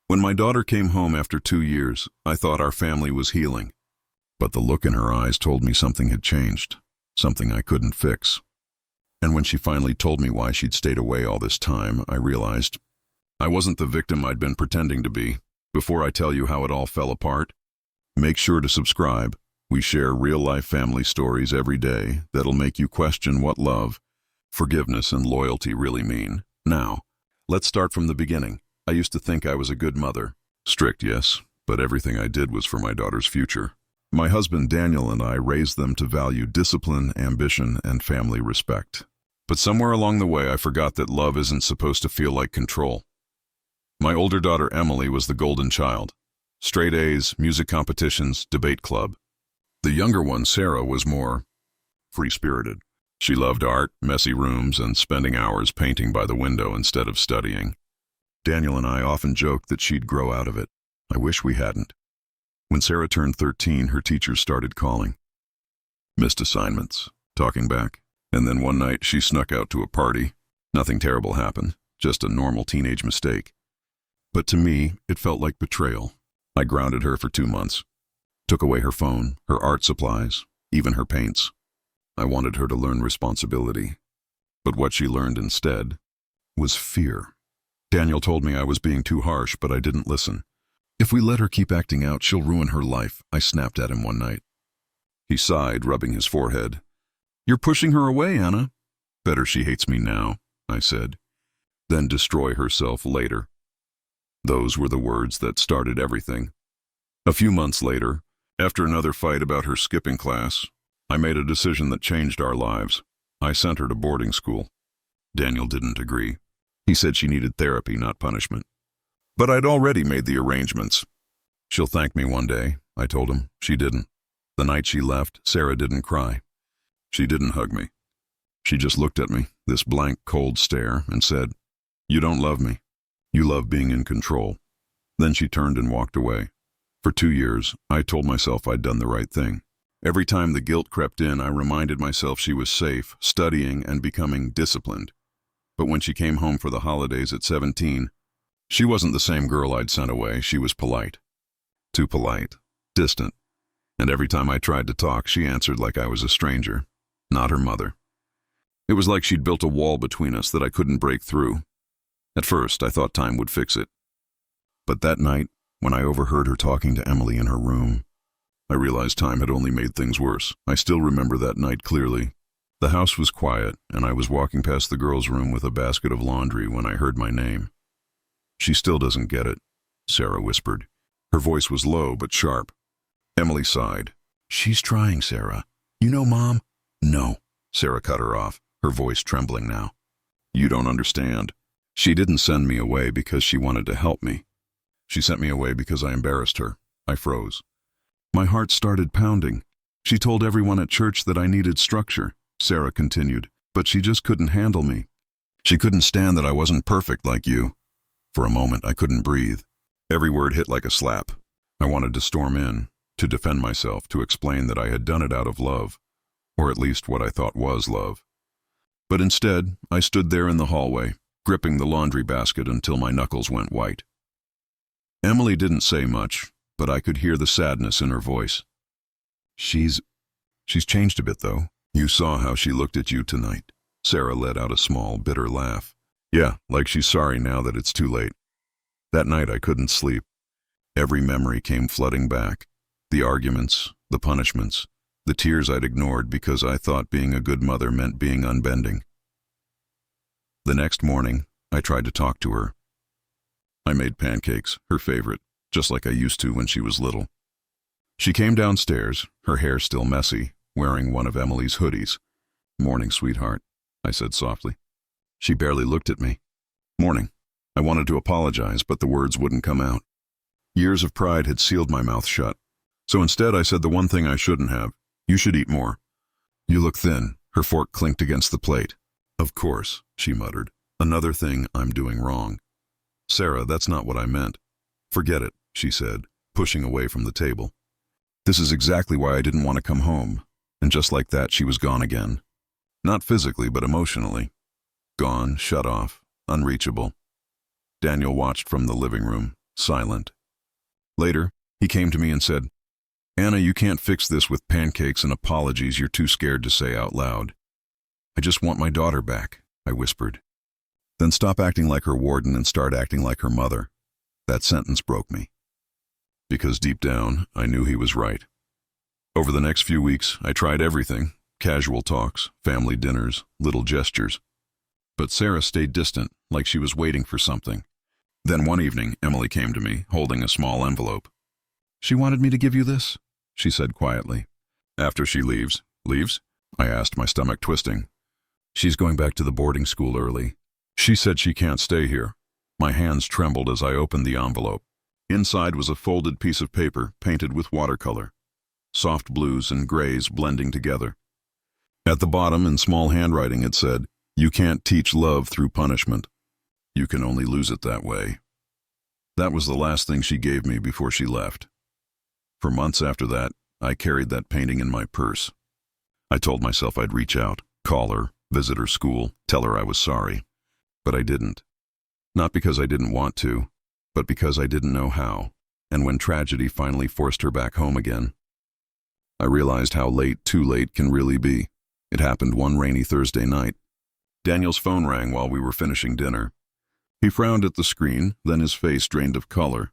When my daughter came home after 2 years, I thought our family was healing. But the look in her eyes told me something had changed, something I couldn't fix. And when she finally told me why she'd stayed away all this time, I realized I wasn't the victim I'd been pretending to be. Before I tell you how it all fell apart, make sure to subscribe. We share real-life family stories every day that'll make you question what love, forgiveness, and loyalty really mean. Now, let's start from the beginning. I used to think I was a good mother. Strict, yes, but everything I did was for my daughter's future. My husband Daniel and I raised them to value discipline, ambition, and family respect. But somewhere along the way I forgot that love isn't supposed to feel like control. My older daughter Emily was the golden child. Straight A's, music competitions, debate club. The younger one, Sarah, was more free-spirited. She loved art, messy rooms, and spending hours painting by the window instead of studying. Daniel and I often joked that she'd grow out of it. I wish we hadn't. When Sarah turned 13, her teachers started calling. Missed assignments, talking back, and then one night she snuck out to a party. Nothing terrible happened, just a normal teenage mistake. But to me, it felt like betrayal. I grounded her for 2 months. Took away her phone, her art supplies, even her paints. I wanted her to learn responsibility. But what she learned instead was fear. Daniel told me I was being too harsh, but I didn't listen. If we let her keep acting out, she'll ruin her life, I snapped at him one night. He sighed, rubbing his forehead. You're pushing her away, Anna. Better she hates me now, I said. Then destroy herself later. Those were the words that started everything. A few months later, after another fight about her skipping class, I made a decision that changed our lives. I sent her to boarding school. Daniel didn't agree. He said she needed therapy, not punishment. But I'd already made the arrangements. She'll thank me one day, I told him. She didn't. The night she left, Sarah didn't cry. She didn't hug me. She just looked at me, this blank, cold stare, and said, You don't love me. You love being in control. Then she turned and walked away. For 2 years, I told myself I'd done the right thing. Every time the guilt crept in, I reminded myself she was safe, studying, and becoming disciplined. But when she came home for the holidays at 17, she wasn't the same girl I'd sent away. She was polite. Too polite. Distant. And every time I tried to talk, she answered like I was a stranger, not her mother. It was like she'd built a wall between us that I couldn't break through. At first, I thought time would fix it. But that night, when I overheard her talking to Emily in her room, I realized time had only made things worse. I still remember that night clearly. The house was quiet, and I was walking past the girls' room with a basket of laundry when I heard my name. She still doesn't get it, Sarah whispered. Her voice was low but sharp. Emily sighed. She's trying, Sarah. You know, Mom? No, Sarah cut her off, her voice trembling now. You don't understand. She didn't send me away because she wanted to help me. She sent me away because I embarrassed her. I froze. My heart started pounding. She told everyone at church that I needed structure, Sarah continued, but she just couldn't handle me. She couldn't stand that I wasn't perfect like you. For a moment, I couldn't breathe. Every word hit like a slap. I wanted to storm in, to defend myself, to explain that I had done it out of love, or at least what I thought was love. But instead, I stood there in the hallway, gripping the laundry basket until my knuckles went white. Emily didn't say much, but I could hear the sadness in her voice. She's changed a bit, though. You saw how she looked at you tonight. Sarah let out a small, bitter laugh. Yeah, like she's sorry now that it's too late. That night I couldn't sleep. Every memory came flooding back. The arguments, the punishments, the tears I'd ignored because I thought being a good mother meant being unbending. The next morning, I tried to talk to her. I made pancakes, her favorite, just like I used to when she was little. She came downstairs, her hair still messy, wearing one of Emily's hoodies. Morning, sweetheart, I said softly. She barely looked at me. Morning. I wanted to apologize, but the words wouldn't come out. Years of pride had sealed my mouth shut. So instead I said the one thing I shouldn't have. You should eat more. You look thin. Her fork clinked against the plate. Of course, she muttered. Another thing I'm doing wrong. Sarah, that's not what I meant. Forget it, she said, pushing away from the table. This is exactly why I didn't want to come home. And just like that, she was gone again. Not physically, but emotionally. Gone, shut off, unreachable. Daniel watched from the living room, silent. Later, he came to me and said, "Anna, you can't fix this with pancakes and apologies you're too scared to say out loud." "I just want my daughter back," I whispered. "Then stop acting like her warden and start acting like her mother." That sentence broke me. Because deep down, I knew he was right. Over the next few weeks, I tried everything: casual talks, family dinners, little gestures. But Sarah stayed distant, like she was waiting for something. Then one evening, Emily came to me, holding a small envelope. "She wanted me to give you this," she said quietly. "After she leaves?" "Leaves?" I asked, my stomach twisting. "She's going back to the boarding school early. She said she can't stay here." My hands trembled as I opened the envelope. Inside was a folded piece of paper painted with watercolor, soft blues and grays blending together. At the bottom, in small handwriting, it said, "You can't teach love through punishment. You can only lose it that way." That was the last thing she gave me before she left. For months after that, I carried that painting in my purse. I told myself I'd reach out, call her, visit her school, tell her I was sorry. But I didn't. Not because I didn't want to, but because I didn't know how. And when tragedy finally forced her back home again, I realized how late too late can really be. It happened one rainy Thursday night. Daniel's phone rang while we were finishing dinner. He frowned at the screen, then his face drained of color.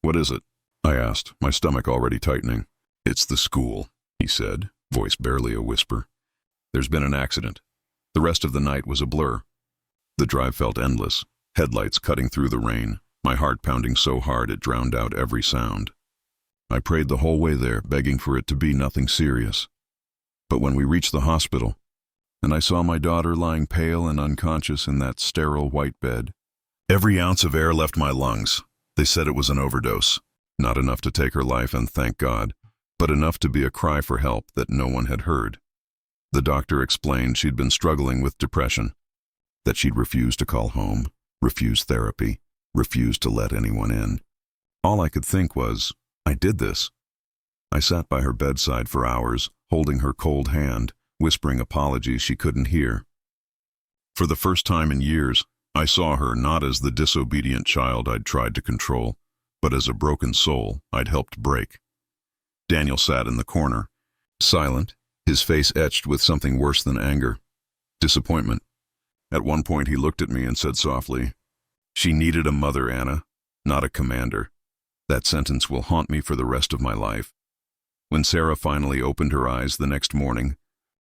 "What is it?" I asked, my stomach already tightening. "It's the school," he said, voice barely a whisper. "There's been an accident." The rest of the night was a blur. The drive felt endless, headlights cutting through the rain, my heart pounding so hard it drowned out every sound. I prayed the whole way there, begging for it to be nothing serious. But when we reached the hospital, and I saw my daughter lying pale and unconscious in that sterile white bed, every ounce of air left my lungs. They said it was an overdose. Not enough to take her life, and thank God, but enough to be a cry for help that no one had heard. The doctor explained she'd been struggling with depression, that she'd refused to call home, refused therapy, refused to let anyone in. All I could think was, I did this. I sat by her bedside for hours, holding her cold hand, whispering apologies she couldn't hear. For the first time in years, I saw her not as the disobedient child I'd tried to control, but as a broken soul I'd helped break. Daniel sat in the corner, silent, his face etched with something worse than anger, disappointment. At one point he looked at me and said softly, "She needed a mother, Anna, not a commander." That sentence will haunt me for the rest of my life. When Sarah finally opened her eyes the next morning,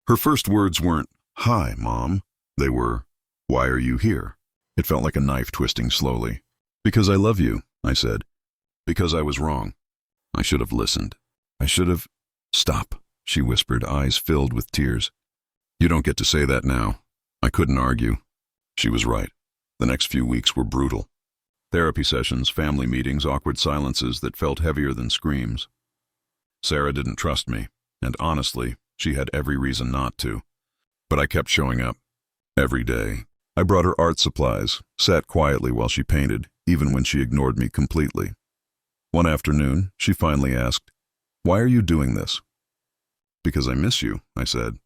her first words weren't, "Hi, Mom." They were, "Why are you here?" It felt like a knife twisting slowly. "Because I love you," I said. "Because I was wrong. I should have listened. I should have—" "Stop," she whispered, eyes filled with tears. "You don't get to say that now." I couldn't argue. She was right. The next few weeks were brutal. Therapy sessions, family meetings, awkward silences that felt heavier than screams. Sarah didn't trust me, and honestly, she had every reason not to. But I kept showing up. Every day. I brought her art supplies, sat quietly while she painted, even when she ignored me completely. One afternoon, she finally asked, "Why are you doing this?" "Because I miss you," I said.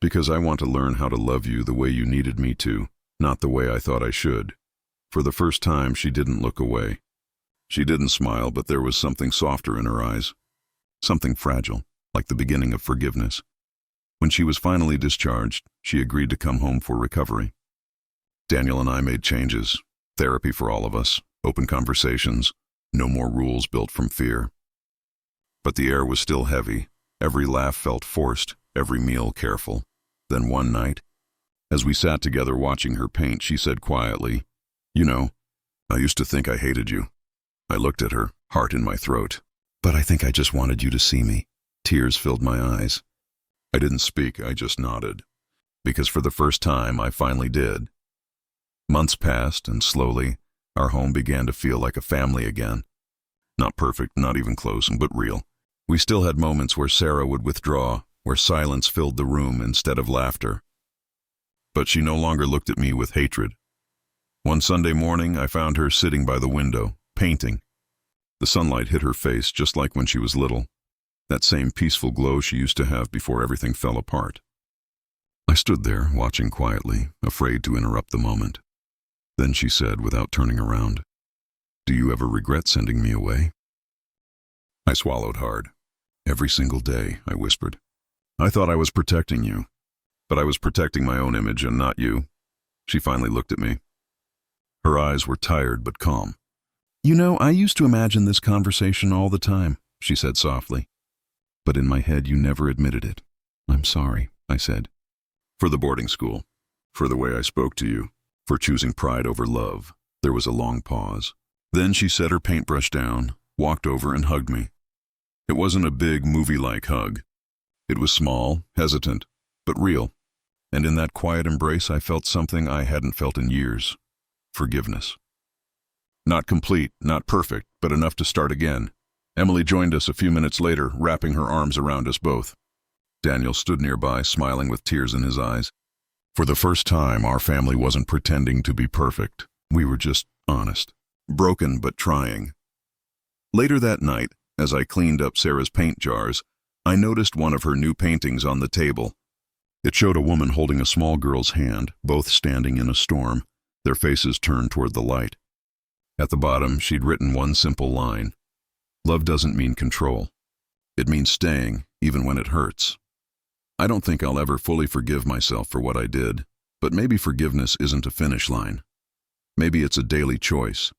"Because I want to learn how to love you the way you needed me to, not the way I thought I should." For the first time, she didn't look away. She didn't smile, but there was something softer in her eyes. Something fragile, like the beginning of forgiveness. When she was finally discharged, she agreed to come home for recovery. Daniel and I made changes. Therapy for all of us, open conversations, no more rules built from fear. But the air was still heavy. Every laugh felt forced, every meal careful. Then one night, as we sat together watching her paint, she said quietly, "You know, I used to think I hated you." I looked at her, heart in my throat. "But I think I just wanted you to see me." Tears filled my eyes. I didn't speak, I just nodded. Because for the first time, I finally did. Months passed, and slowly, our home began to feel like a family again. Not perfect, not even close, but real. We still had moments where Sarah would withdraw, where silence filled the room instead of laughter. But she no longer looked at me with hatred. One Sunday morning, I found her sitting by the window, painting. The sunlight hit her face just like when she was little, that same peaceful glow she used to have before everything fell apart. I stood there, watching quietly, afraid to interrupt the moment. Then she said, without turning around, Do you ever regret sending me away? I swallowed hard. Every single day, I whispered. I thought I was protecting you, but I was protecting my own image and not you. She finally looked at me. Her eyes were tired but calm. You know, I used to imagine this conversation all the time, she said softly. But in my head, you never admitted it. I'm sorry, I said. For the boarding school, for the way I spoke to you, for choosing pride over love. There was a long pause. Then she set her paintbrush down, walked over and hugged me. It wasn't a big movie-like hug. It was small, hesitant, but real. And in that quiet embrace, I felt something I hadn't felt in years. Forgiveness. Not complete, not perfect, but enough to start again. Emily joined us a few minutes later, wrapping her arms around us both. Daniel stood nearby, smiling with tears in his eyes. For the first time, our family wasn't pretending to be perfect. We were just honest. Broken, but trying. Later that night, as I cleaned up Sarah's paint jars, I noticed one of her new paintings on the table. It showed a woman holding a small girl's hand, both standing in a storm, their faces turned toward the light. At the bottom, she'd written one simple line. Love doesn't mean control. It means staying, even when it hurts. I don't think I'll ever fully forgive myself for what I did, but maybe forgiveness isn't a finish line. Maybe it's a daily choice.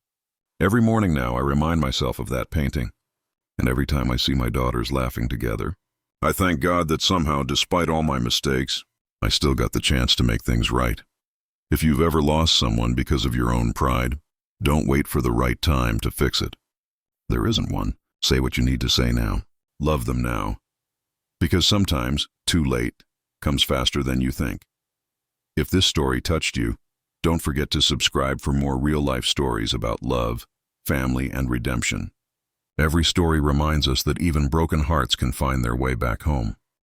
Every morning now, I remind myself of that painting. And every time I see my daughters laughing together, I thank God that somehow, despite all my mistakes, I still got the chance to make things right. If you've ever lost someone because of your own pride, don't wait for the right time to fix it. There isn't one. Say what you need to say now. Love them now. Because sometimes, too late, comes faster than you think. If this story touched you, don't forget to subscribe for more real-life stories about love, family, and redemption. Every story reminds us that even broken hearts can find their way back home.